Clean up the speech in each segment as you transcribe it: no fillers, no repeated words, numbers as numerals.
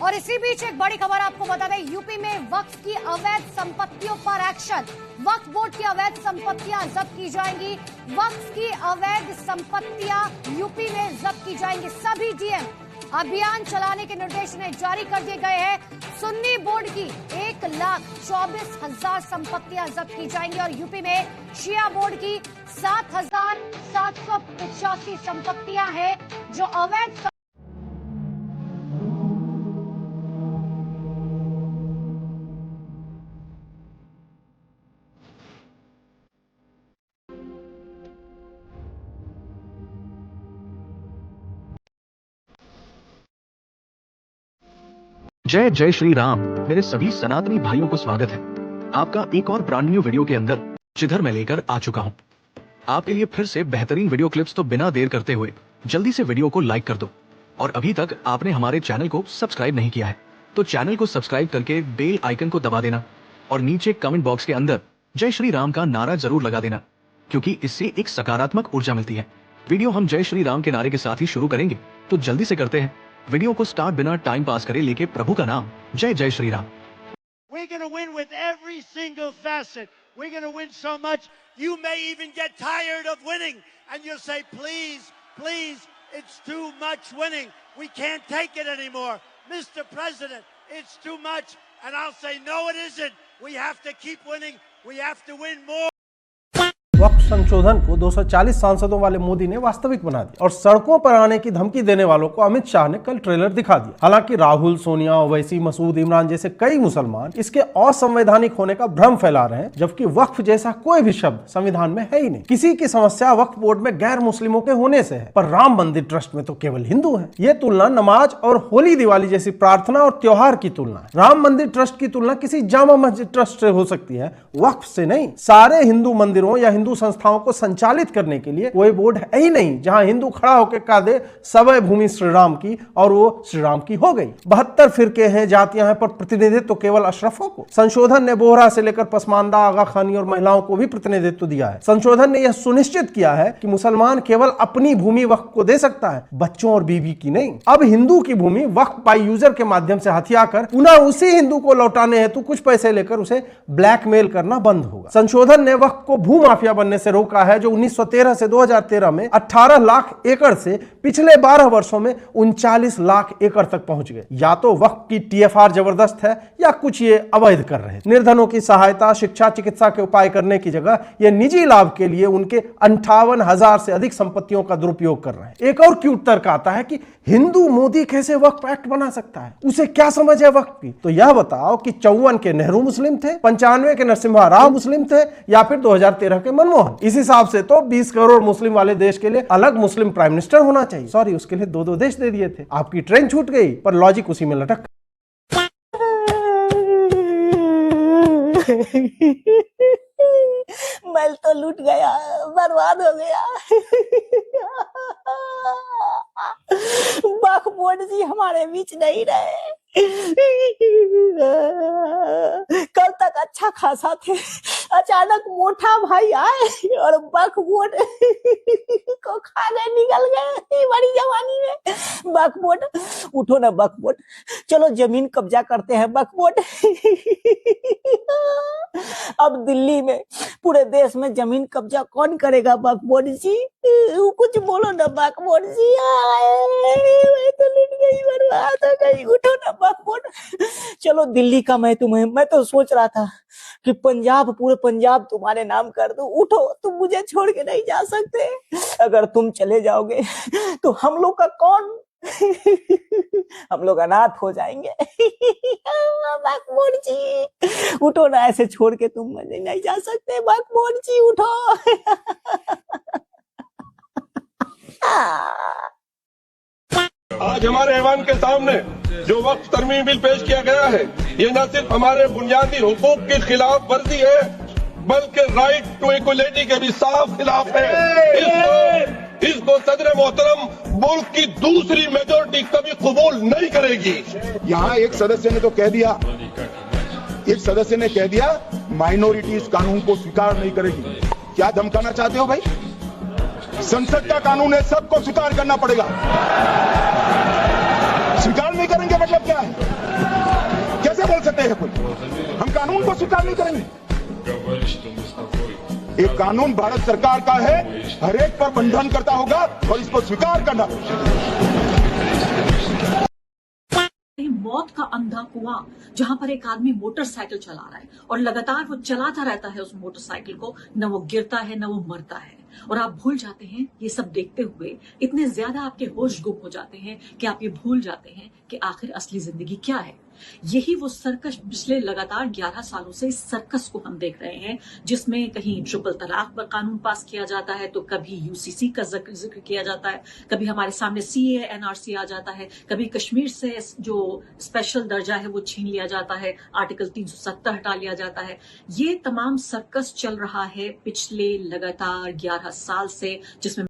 और इसी बीच एक बड़ी खबर आपको बता दें, यूपी में वक्फ की अवैध संपत्तियों पर एक्शन। वक्फ बोर्ड की अवैध संपत्तियां जब्त की जाएंगी। वक्फ की अवैध संपत्तियां यूपी में जब्त की जाएंगी। सभी डीएम अभियान चलाने के निर्देश उन्हें जारी कर दिए गए हैं। सुन्नी बोर्ड की 1,24,000 संपत्तियां जब्त की जाएंगी और यूपी में शिया बोर्ड की 7,785 संपत्तियां हैं जो अवैध। जय जय श्री राम। मेरे सभी सनातनी भाइयों को स्वागत है आपका एक और ब्रांड न्यू वीडियो के अंदर, जिधर मैं लेकर आ चुका हूं आपके लिए फिर से बेहतरीन वीडियो क्लिप्स। तो बिना देर करते हुए जल्दी से वीडियो को लाइक कर दो और अभी तक आपने हमारे चैनल को सब्सक्राइब नहीं किया है तो चैनल को सब्सक्राइब करके बेल आइकन को दबा देना और नीचे कमेंट बॉक्स के अंदर जय श्री राम का नारा जरूर लगा देना, क्योंकि इससे एक सकारात्मक ऊर्जा मिलती है। वीडियो हम जय श्री राम के नारे के साथ ही शुरू करेंगे, तो जल्दी से करते हैं वीडियो को स्टार्ट। बिना टाइम पास करे लेके प्रभु का नाम, जय जय Shri Ram. We're going to win with every single facet. We're going to win so much, you may even get tired of winning. And you'll say, please, please, it's too much winning. We can't take it anymore. Mr. President, it's too much. And I'll say, no, it isn't. We have to keep winning. We have to win more. वक्फ संशोधन को 240 सांसदों वाले मोदी ने वास्तविक बना दिया और सड़कों पर आने की धमकी देने वालों को अमित शाह ने कल ट्रेलर दिखा दिया। हालांकि राहुल, सोनिया, ओवैसी, मसूद, इमरान जैसे कई मुसलमान इसके असंवैधानिक होने का भ्रम फैला रहे हैं, जबकि वक्फ जैसा कोई भी शब्द संविधान में है ही नहीं। किसी की समस्या वक्फ बोर्ड में गैर मुस्लिमों के होने से है, पर राम मंदिर ट्रस्ट में तो केवल हिंदू है। ये तुलना नमाज और होली दिवाली जैसी प्रार्थना और त्योहार की तुलना है। राम मंदिर ट्रस्ट की तुलना किसी जामा मस्जिद ट्रस्ट से हो सकती है, वक्फ से नहीं। सारे हिंदू मंदिरों या हिंदू संस्थाओं को संचालित करने के लिए कोई बोर्ड है ही नहीं जहां हिंदू खड़ा होकर कह दे सवै भूमि श्री राम की और वो श्री राम की हो गई। 72 फिरके हैं, जातियां हैं, पर प्रतिनिधित्व तो केवल अशरफों को। संशोधन ने बोहरा से लेकर पसमानदा, आगा खानी और महिलाओं को भी प्रतिनिधित्व दिया है। संशोधन ने यह सुनिश्चित किया है कि मुसलमान केवल अपनी भूमि वक्फ को दे सकता है, बच्चों और बीवी की नहीं। अब हिंदू की भूमि वक्फ बाय यूजर के माध्यम से हथिया कर पुनः उसी हिंदू को लौटाने हेतु कुछ पैसे लेकर उसे ब्लैकमेल करना बंद होगा। संशोधन ने वक्फ को भूमाफिया बनने से रोका है, जो 1913 से 2013 में 18 लाख एकड़ से पिछले 12 वर्षों में 39 लाख एकड़ तक पहुंच गए। या तो वक्फ की टीएफआर जबरदस्त है या कुछ ये अवैध कर रहे हैं। निर्धनों की सहायता, शिक्षा, चिकित्सा के उपाय करने की जगह ये निजी लाभ के लिए उनके 58,000 से अधिक संपत्तियों का दुरुपयोग कर रहे हैं। एक और क्यूट तर्क आता है कि हिंदू मोदी कैसे वक्फ एक्ट बना सकता है, उसे क्या समझ है वक्फ की। तो यह बताओ कि 54 के नेहरू मुस्लिम थे, 95 के नरसिम्हा राव मुस्लिम थे, या फिर 2013 के मनमोहन। इस हिसाब से तो 20 करोड़ मुस्लिम वाले देश के लिए अलग मुस्लिम प्राइम मिनिस्टर होना चाहिए। सॉरी, उसके लिए दो देश दे दिए थे। आपकी ट्रेन छूट गई, पर लॉजिक उसी में लटक। मैं तो लूट गया, बर्बाद हो गया। वक्फ बोर्ड जी हमारे बीच नहीं रहे। कल तक अच्छा खासा थे, अचानक मोटा भाई आए और वक्फ बोर्ड को खा गए, निकल गए बड़ी जवानी में। वक्फ बोर्ड उठो ना, वक्फ बोर्ड चलो जमीन कब्जा करते हैं। वक्फ बोर्ड अब दिल्ली में, पूरे देश में जमीन कब्जा कौन करेगा? वक्फ बोर्ड जी कुछ बोलो ना, वक्फ बोर्ड जी। मैं तो लूट गई, बर्बाद हो गई। उठो ना वक्फ बोर्ड, चलो दिल्ली का मैं तो सोच रहा था कि पंजाब, पूरे पंजाब तुम्हारे नाम कर दो। उठो, तुम मुझे छोड़ के नहीं जा सकते। अगर तुम चले जाओगे तो हम लोग का कौन? हम लोग अनाथ हो जाएंगे। वक्फ बोर्ड जी उठो ना, ऐसे छोड़ के तुम मुझे नहीं जा सकते। वक्फ बोर्ड जी उठो। आज हमारे ऐवान के सामने जो वक्फ तरमीम बिल पेश किया गया है, ये न सिर्फ हमारे बुनियादी हुकूक की खिलाफ वर्जी है, बल्कि राइट टू इक्वलिटी के भी साफ खिलाफ है। इसको सदर मोहतरम मुल्क की दूसरी मेजोरिटी कभी कबूल नहीं करेगी। यहाँ एक सदस्य ने तो कह दिया, एक सदस्य ने कह दिया माइनॉरिटीज कानून को स्वीकार नहीं करेगी। क्या धमकाना चाहते हो भाई? संसद का कानून है, सबको स्वीकार करना पड़ेगा। स्वीकार नहीं करेंगे मतलब क्या है? है कोई? हम कानून को स्वीकार नहीं करेंगे। एक कानून भारत सरकार का है, हर एक पर बंधन करता होगा और इसको स्वीकार करना। मौत का अंधा कुआं, जहां पर एक आदमी मोटरसाइकिल चला रहा है और लगातार वो चलाता रहता है उस मोटरसाइकिल को, न वो गिरता है न वो मरता है, और आप भूल जाते हैं ये सब देखते हुए, इतने ज्यादा आपके होश गुम हो जाते हैं कि आप ये भूल जाते हैं कि आखिर असली जिंदगी क्या है। यही वो सर्कस, पिछले लगातार 11 सालों से इस सर्कस को हम देख रहे हैं, जिसमें कहीं ट्रिपल तलाक पर कानून पास किया जाता है, तो कभी यूसीसी का जिक्र किया जाता है, कभी हमारे सामने सीए एनआरसी आ जाता है, कभी कश्मीर से जो स्पेशल दर्जा है वो छीन लिया जाता है, आर्टिकल 370 हटा लिया जाता है। ये तमाम सर्कस चल रहा है पिछले लगातार 11 साल से, जिसमें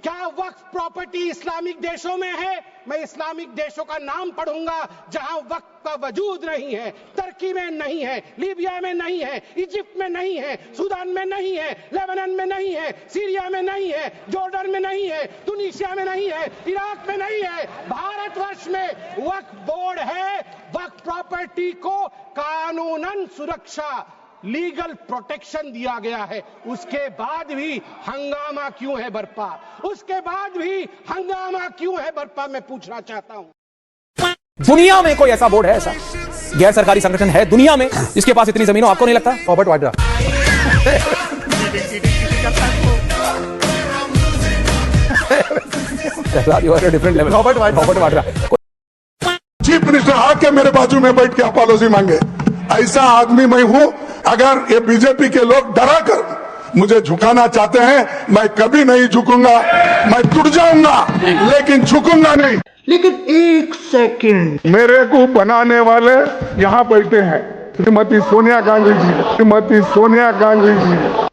क्या वक्फ प्रॉपर्टी इस्लामिक देशों में है? मैं इस्लामिक देशों का नाम पढ़ूंगा जहां वक्फ का वजूद नहीं है। तुर्की में नहीं है, लीबिया में नहीं है, इजिप्ट में नहीं है, सूडान में नहीं है, लेबनान में नहीं है, सीरिया में नहीं है, जॉर्डन में नहीं है, तुनीसिया में नहीं है, इराक में नहीं है। भारतवर्ष में वक्फ बोर्ड है। वक्फ प्रॉपर्टी को कानूनन सुरक्षा, लीगल प्रोटेक्शन दिया गया है। उसके बाद भी हंगामा क्यों है बरपा? उसके बाद भी हंगामा क्यों है बरपा? मैं पूछना चाहता हूं। दुनिया में कोई ऐसा बोर्ड है, ऐसा गैर सरकारी संगठन है दुनिया में जिसके पास इतनी जमीन हो? आपको नहीं लगता? Robert Vadra. Different level. Robert Vadra. Chief minister आके मेरे बाजू में बैठ के अपॉलॉजी मांगे, ऐसा आदमी मैं हूं। अगर ये बीजेपी के लोग डरा कर मुझे झुकाना चाहते हैं, मैं कभी नहीं झुकूंगा। मैं टूट जाऊंगा लेकिन झुकूंगा नहीं। लेकिन एक सेकंड, मेरे को बनाने वाले यहां बैठे हैं, श्रीमती सोनिया गांधी जी, श्रीमती सोनिया गांधी जी।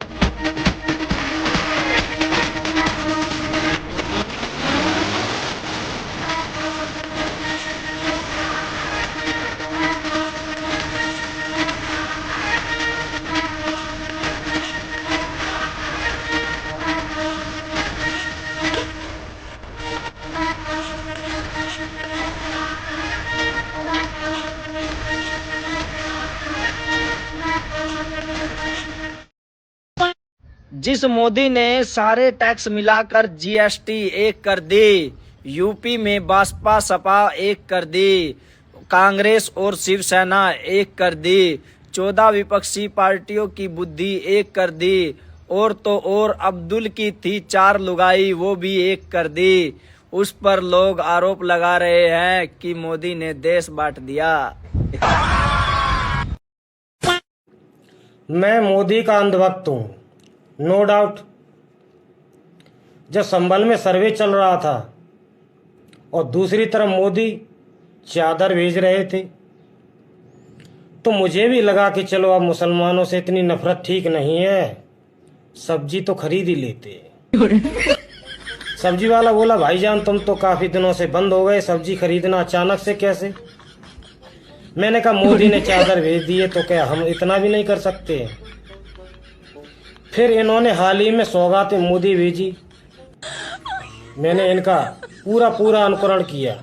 जिस मोदी ने सारे टैक्स मिलाकर जीएसटी एक कर दी, यूपी में बसपा सपा एक कर दी, कांग्रेस और शिवसेना एक कर दी, 14 विपक्षी पार्टियों की बुद्धि एक कर दी, और तो और अब्दुल की थी 4 लुगाई, वो भी एक कर दी। उस पर लोग आरोप लगा रहे हैं कि मोदी ने देश बांट दिया। मैं मोदी का अंधभक्त हूँ, नो डाउट। जब संभल में सर्वे चल रहा था और दूसरी तरफ मोदी चादर भेज रहे थे, तो मुझे भी लगा कि चलो अब मुसलमानों से इतनी नफरत ठीक नहीं है, सब्जी तो खरीद ही लेते। सब्जी वाला बोला, भाईजान तुम तो काफी दिनों से बंद हो गए, सब्जी खरीदना अचानक से कैसे? मैंने कहा मोदी ने चादर भेज दी है तो क्या हम इतना भी नहीं कर सकते? फिर इन्होंने हाल ही में सौगातें मोदी भेजी, मैंने इनका पूरा अनुकरण किया।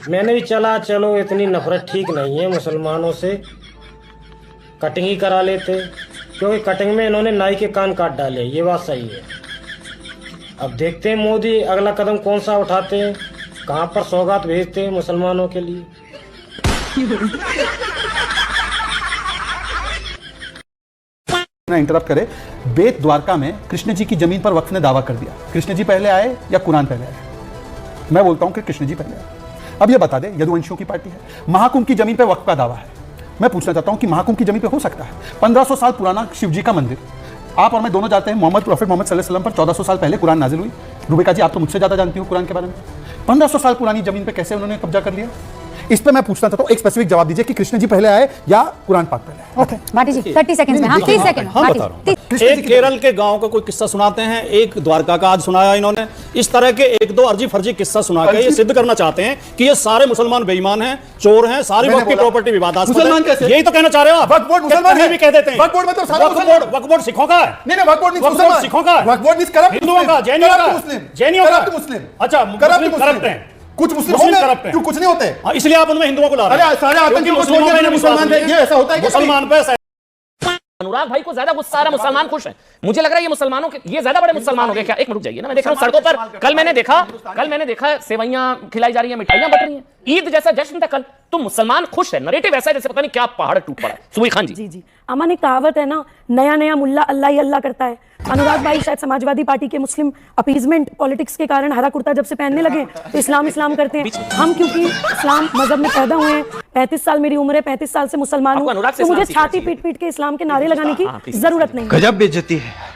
मैंने भी चला चलो इतनी नफरत ठीक नहीं है, मुसलमानों से कटिंग ही करा लेते, क्योंकि कटिंग में इन्होंने नाई के कान काट डाले, ये बात सही है। अब देखते हैं मोदी अगला कदम कौन सा उठाते हैं, कहाँ पर सौगात भेजते हैं मुसलमानों के लिए। इंटरप्ट करे, बेत द्वारका में कृष्ण जी की जमीन पर वक्फ ने दावा कर दिया। कृष्ण जी पहले आए या कुरान पहले आए? मैं बोलता हूं कि कृष्ण जी पहले आए। अब ये बता दे, यदुवंशियों की पार्टी है, महाकुंभ की जमीन पर वक्फ का दावा है। मैं पूछना चाहता हूं कि महाकुंभ की जमीन पर हो सकता है? 1500 साल पुराना शिव जी का मंदिर, आप और मैं दोनों जानते हैं प्रॉफिट मोहम्मद सल्लल्लाहु अलैहि वसल्लम पर 1400 साल पहले कुरान नाजिल हुई। रुबिका जी, आप तो मुझसे ज्यादा जानती हो कुरान के बारे में। 1500 साल पुरानी जमीन पे कैसे उन्होंने कब्जा कर लिया? इस पे मैं पूछना चाहता हूं, एक स्पेसिफिक जवाब दीजिए कि कृष्ण जी पहले आए या कुरान पाक पहले आए? ओके माटी जी 30 सेकंड्स में, हाँ 30 सेकंड। हम बता रहा हूं, एक केरल के गांव का कोई किस्सा सुनाते हैं, एक द्वारका का आज सुनाया इन्होंने। इस तरह के एक दो अर्जी फर्जी किस्सा सुना के ये सिद्ध करना चाहते हैं कि ये सारे मुसलमान बेईमान हैं, चोर हैं, सारी वक्फ की प्रॉपर्टी विवादास्पद है। यही तो कहना चाह रहे हो आप? वक्फ बोर्ड मुसलमान है भी कह देते हैं। वक्फ बोर्ड मतलब सारा वक्फ बोर्ड सिखों का है? नहीं वक्फ बोर्ड नहीं, वक्फ सिखों का है। वक्फ बोर्ड नहीं, करप्ट हिंदुओं का, जैनियों का, जैनियों का, मुस्लिम। अच्छा, करप्ट हैं। कुछ मुस्लिम करप्ट हैं। क्यों कुछ नहीं होते? इसलिए आप उनमें हिंदुओं को ला रहे हैं। अरे सारे आतंकी मुसलमान थे, ये ऐसा होता है? मुसलमान पे अनुराग भाई को ज्यादा गुस्सा आ रहा, मुसलमान खुश हैं। मुझे लग रहा है ये मुसलमानों के ये ज्यादा बड़े मुसलमान हो गए क्या? एक मिनट रुक जाइए ना, मैं देख रहा हूँ सड़कों पर, कल मैंने देखा सेवइयां खिलाई जा रही है, मिठाइयां बट रही हैं, ईद जैसा जश्न था कल, तो मुसलमान खुश है। नरेटिव ऐसा है जैसे पता नहीं क्या पहाड़ टूट पड़ा है। सुबह खान जी जी अमन, एक कहावत है ना, नया नया मुल्ला अल्लाह ही अल्लाह करता है। अनुराग भाई शायद समाजवादी पार्टी के मुस्लिम अपीजमेंट पॉलिटिक्स के कारण हरा कुर्ता जब से पहनने लगे तो इस्लाम करते हैं। हम क्योंकि इस्लाम मजहब में पैदा हुए हैं, 35 साल मेरी उम्र है, 35 साल से मुसलमान हूँ, तो मुझे छाती पीट पीट के इस्लाम के नारे लगाने की जरूरत नहीं। गजब बेइज्जती है।